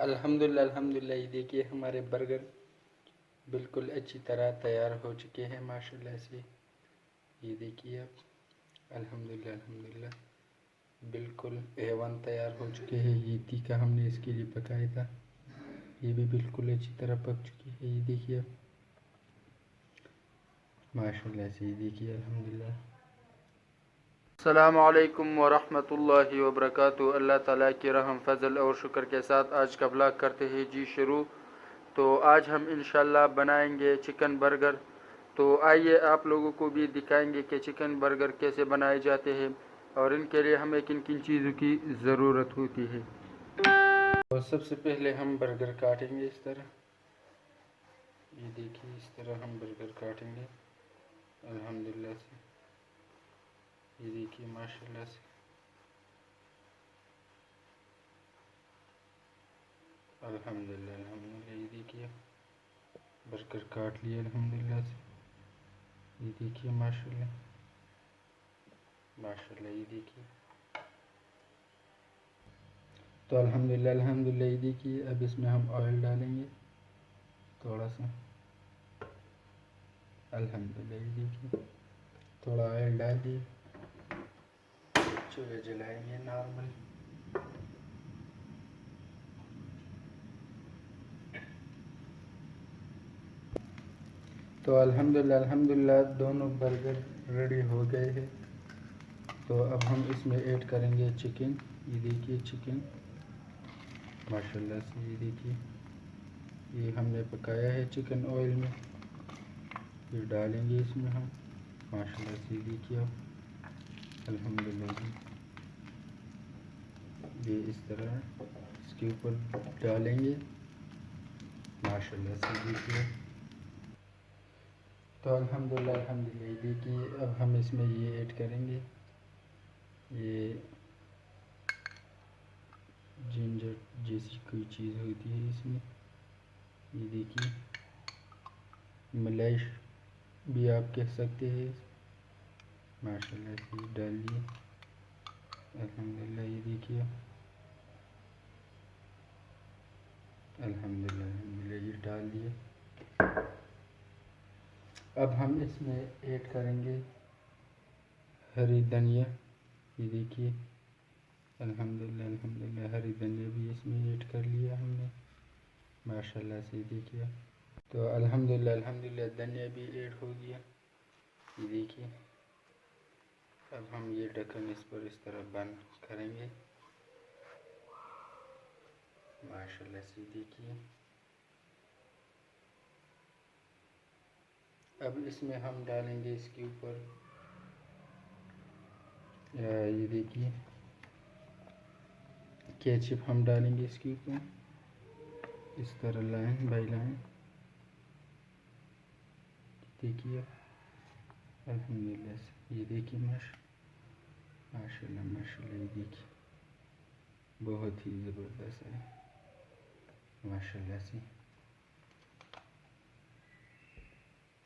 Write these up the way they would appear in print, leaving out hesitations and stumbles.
अल्हम्दुलिल्लाह अल्हम्दुलिल्लाह। ये देखिए हमारे बर्गर बिल्कुल अच्छी तरह तैयार हो चुके हैं माशाल्लाह से। ये देखिए आप, अल्हम्दुलिल्लाह अल्हम्दुलिल्लाह बिल्कुल A1 तैयार हो चुके हैं। ये तीखा हमने इसके लिए पकाया था, ये भी बिल्कुल अच्छी तरह पक चुकी है। ये देखिए आप माशाल्लाह से। ये देखिए अल्हम्दुलिल्लाह। अस्सलामु अलैकुम वरहमतुल्लाहि वबरकातुहू। अल्लाह ताला के रहम फजल और शुक्र के साथ आज का ब्लॉग करते हैं जी शुरू। तो आज हम इंशाल्लाह बनाएंगे चिकन बर्गर। तो आइए आप लोगों को भी दिखाएंगे कि चिकन बर्गर कैसे बनाए जाते हैं और इनके लिए हमें किन किन चीज़ों की ज़रूरत होती है। तो सबसे पहले हम बर्गर काटेंगे इस तरह। ये देखिए इस तरह हम बर्गर काटेंगे अल्हम्दुलिल्लाह से। ये देखिए माशाल्लाह से अल्हम्दुलिल्लाह अल्हम्दुलिल्लाह। ये देखिए बर्गर काट लिए अल्हम्दुलिल्लाह से। ये देखिए माशाल्लाह माशाल्लाह। ये देखिए तो अल्हम्दुलिल्लाह अल्हम्दुलिल्लाह। ये देखिए अब इसमें हम ऑयल डालेंगे थोड़ा सा अल्हम्दुलिल्लाह। ये देखिए थोड़ा ऑयल डाल दिए, चूल्हा जलाएंगे नॉर्मल। तो अल्हम्दुलिल्लाह अल्हम्दुलिल्लाह दोनों बर्गर रेडी हो गए हैं। तो अब हम इसमें ऐड करेंगे चिकन। ये देखिए चिकन माशाल्लाह से। ये देखिए ये हमने पकाया है चिकन ऑयल में, ये डालेंगे इसमें हम माशाल्लाह से। ये देखिए आप अल्हम्दुलिल्लाह ये इस तरह इसके ऊपर डालेंगे माशाल्लाह से। देखिए तो अल्हम्दुलिल्लाह अल्हम्दुलिल्लाह। ये देखिए अब हम इसमें ये ऐड करेंगे ये जिंजर जैसी कोई चीज़ होती है इसमें। ये देखिए मलाई भी आप कह सकते हैं माशाल्लाह से। डाल दिए अल्हम्दुलिल्लाह। ये देखिए अल्हम्दुलिल्लाह अल्हम्दुलिल्लाह ये डाल दिए। अब हम इसमें ऐड करेंगे हरी धनिया। ये देखिए अल्हम्दुलिल्लाह अल्हम्दुलिल्लाह हरी धनिया भी इसमें ऐड कर लिया हमने माशाल्लाह से। देखिए तो अल्हम्दुलिल्लाह अल्हम्दुलिल्लाह धनिया भी ऐड हो गया। ये देखिए अब हम ये ढक्कन इस पर इस तरह बंद करेंगे माशाल्लाह से। देखिए अब इसमें हम डालेंगे इसके ऊपर ये देखिए केचप हम डालेंगे इसके ऊपर इस तरह लाइन बाई लाइन। देखिए अल्हम्दुलिल्लाह से। ये देखिए माशाल्लाह माशाल्लाह। ये देखिए बहुत ही ज़बरदस्त है माशाल्लाह से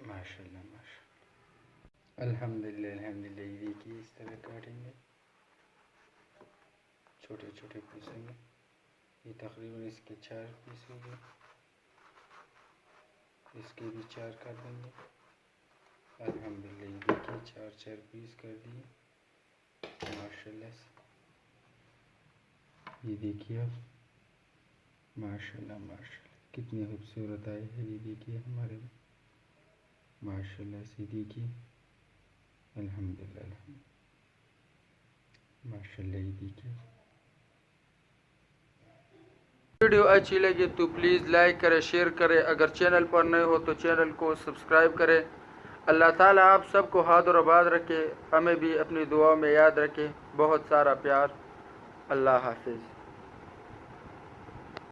माशाल्लाह माशाल्लाह अल्हम्दुलिल्लाह अल्हम्दुलिल्लाह। ये देखिए इस तरह काटेंगे छोटे छोटे पीसों में। ये तकरीबन इसके 4 पीस हो गए, इसके भी 4 कर देंगे अल्हम्दुलिल्लाह। ये देखिए 4 पीस कर दिए माशाल्लाह से। ये देखिए अब माशाल्लाह माशाल्लाह कितनी खूबसूरत आए है। ये देखिए हमारे माशाल्लाह से। देखिए अल्हम्दुलिल्लाह अल्हम्दुलिल्लाह माशाल्लाह। ये देखिए वीडियो अच्छी लगी तो प्लीज़ लाइक करें शेयर करें। अगर चैनल पर नए हो तो चैनल को सब्सक्राइब करें। अल्लाह ताला आप सबको हाज़िर आबाद रखे, हमें भी अपनी दुआ में याद रखे। बहुत सारा प्यार। अल्लाह हाफिज़।